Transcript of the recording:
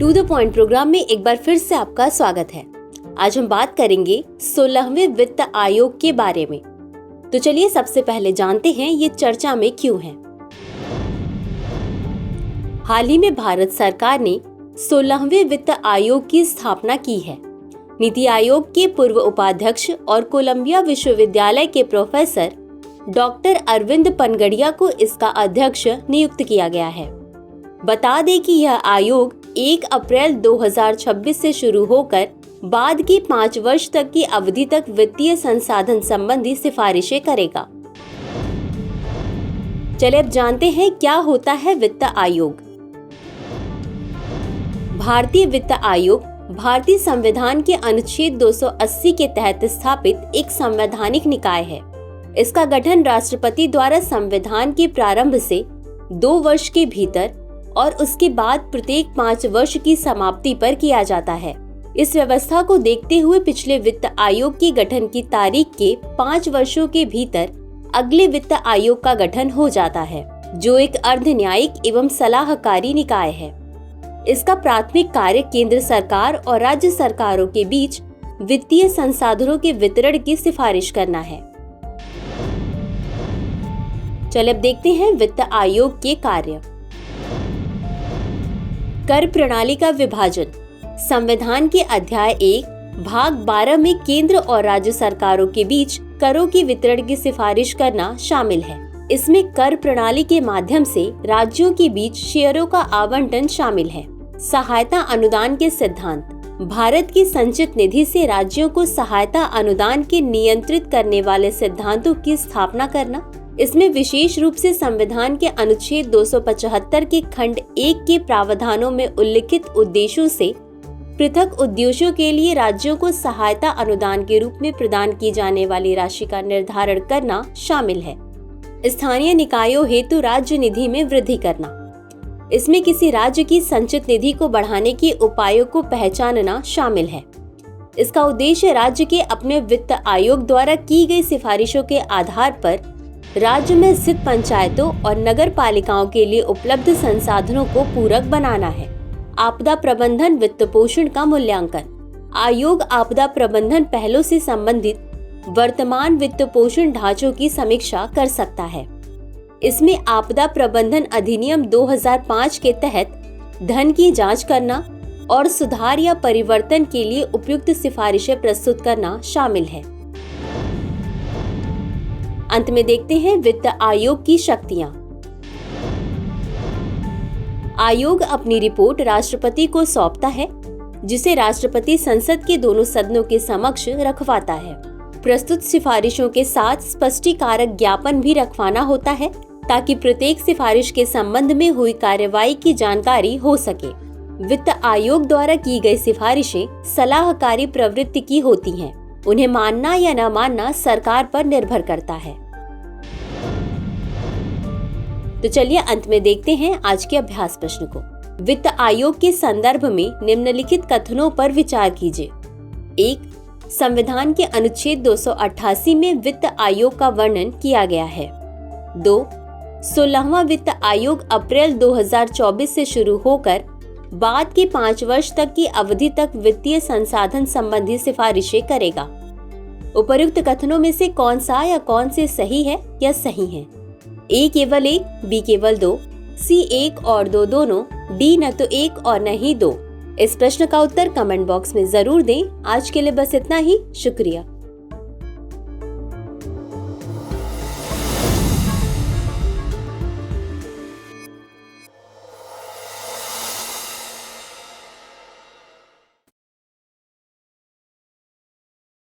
To the point programme में एक बार फिर से आपका स्वागत है। आज हम बात करेंगे 16वें वित्त आयोग के बारे में। तो चलिए सबसे पहले जानते हैं ये चर्चा में क्यों है। हाल ही में भारत सरकार ने 16वें वित्त आयोग की स्थापना की है। नीति आयोग के पूर्व उपाध्यक्ष और कोलंबिया विश्वविद्यालय के प्रोफेसर डॉक्टर अरविंद पनगड़िया को इसका अध्यक्ष नियुक्त किया गया है। बता दें कि यह आयोग 1 अप्रैल 2026 से शुरू होकर बाद की 5 वर्ष तक की अवधि तक वित्तीय संसाधन संबंधी सिफारिशें करेगा। चलिए अब जानते हैं क्या होता है वित्त आयोग। भारतीय वित्त आयोग भारतीय संविधान के अनुच्छेद 280 के तहत स्थापित एक संवैधानिक निकाय है। इसका गठन राष्ट्रपति द्वारा संविधान के प्रारंभ से 2 वर्ष के भीतर और उसके बाद प्रत्येक 5 वर्ष की समाप्ति पर किया जाता है। इस व्यवस्था को देखते हुए पिछले वित्त आयोग के गठन की तारीख के 5 वर्षों के भीतर अगले वित्त आयोग का गठन हो जाता है, जो एक अर्ध न्यायिक एवं सलाहकारी निकाय है। इसका प्राथमिक कार्य केंद्र सरकार और राज्य सरकारों के बीच वित्तीय संसाधनों के वितरण की सिफारिश करना है। चलिए अब देखते हैं वित्त आयोग के कार्य। कर प्रणाली का विभाजन संविधान के अध्याय 1 भाग 12 में केंद्र और राज्य सरकारों के बीच करों की वितरण की सिफारिश करना शामिल है। इसमें कर प्रणाली के माध्यम से राज्यों के बीच शेयरों का आवंटन शामिल है। सहायता अनुदान के सिद्धांत भारत की संचित निधि से राज्यों को सहायता अनुदान के नियंत्रित करने वाले सिद्धांतों की स्थापना करना। इसमें विशेष रूप से संविधान के अनुच्छेद 275 के खंड 1 के प्रावधानों में उल्लिखित उद्देश्यों से पृथक उद्देश्यों के लिए राज्यों को सहायता अनुदान के रूप में प्रदान की जाने वाली राशि का निर्धारण करना शामिल है। स्थानीय निकायों हेतु राज्य निधि में वृद्धि करना। इसमें किसी राज्य की संचित निधि को बढ़ाने के उपायों को पहचानना शामिल है। इसका उद्देश्य राज्य के अपने वित्त आयोग द्वारा की गई सिफारिशों के आधार पर राज्य में स्थित पंचायतों और नगर पालिकाओं के लिए उपलब्ध संसाधनों को पूरक बनाना है। आपदा प्रबंधन वित्त पोषण का मूल्यांकन आयोग आपदा प्रबंधन पहलों से संबंधित वर्तमान वित्त पोषण ढांचों की समीक्षा कर सकता है। इसमें आपदा प्रबंधन अधिनियम 2005 के तहत धन की जांच करना और सुधार या परिवर्तन के लिए उपयुक्त सिफारिशें प्रस्तुत करना शामिल है। अंत में देखते हैं वित्त आयोग की शक्तियां। आयोग अपनी रिपोर्ट राष्ट्रपति को सौंपता है, जिसे राष्ट्रपति संसद के दोनों सदनों के समक्ष रखवाता है। प्रस्तुत सिफारिशों के साथ स्पष्टीकारक ज्ञापन भी रखवाना होता है, ताकि प्रत्येक सिफारिश के संबंध में हुई कार्रवाई की जानकारी हो सके। वित्त आयोग द्वारा की गई सिफारिशें सलाहकारी प्रवृत्ति की होती हैं। उन्हें मानना या न मानना सरकार पर निर्भर करता है। तो चलिए अंत में देखते हैं आज के अभ्यास प्रश्न को। वित्त आयोग के संदर्भ में निम्नलिखित कथनों पर विचार कीजिए। 1. संविधान के अनुच्छेद 288 में वित्त आयोग का वर्णन किया गया है। 2. 16वां वित्त आयोग अप्रैल 2024 से शुरू होकर बाद के 5 वर्ष तक की अवधि तक वित्तीय संसाधन संबंधी सिफारिशें करेगा। उपर्युक्त कथनों में से कौन सा या कौन से सही है या सही है? A केवल 1, B केवल 2, C 1 और 2 दोनों, D न तो 1 और न ही 2। इस प्रश्न का उत्तर कमेंट बॉक्स में जरूर दें। आज के लिए बस इतना ही। शुक्रिया।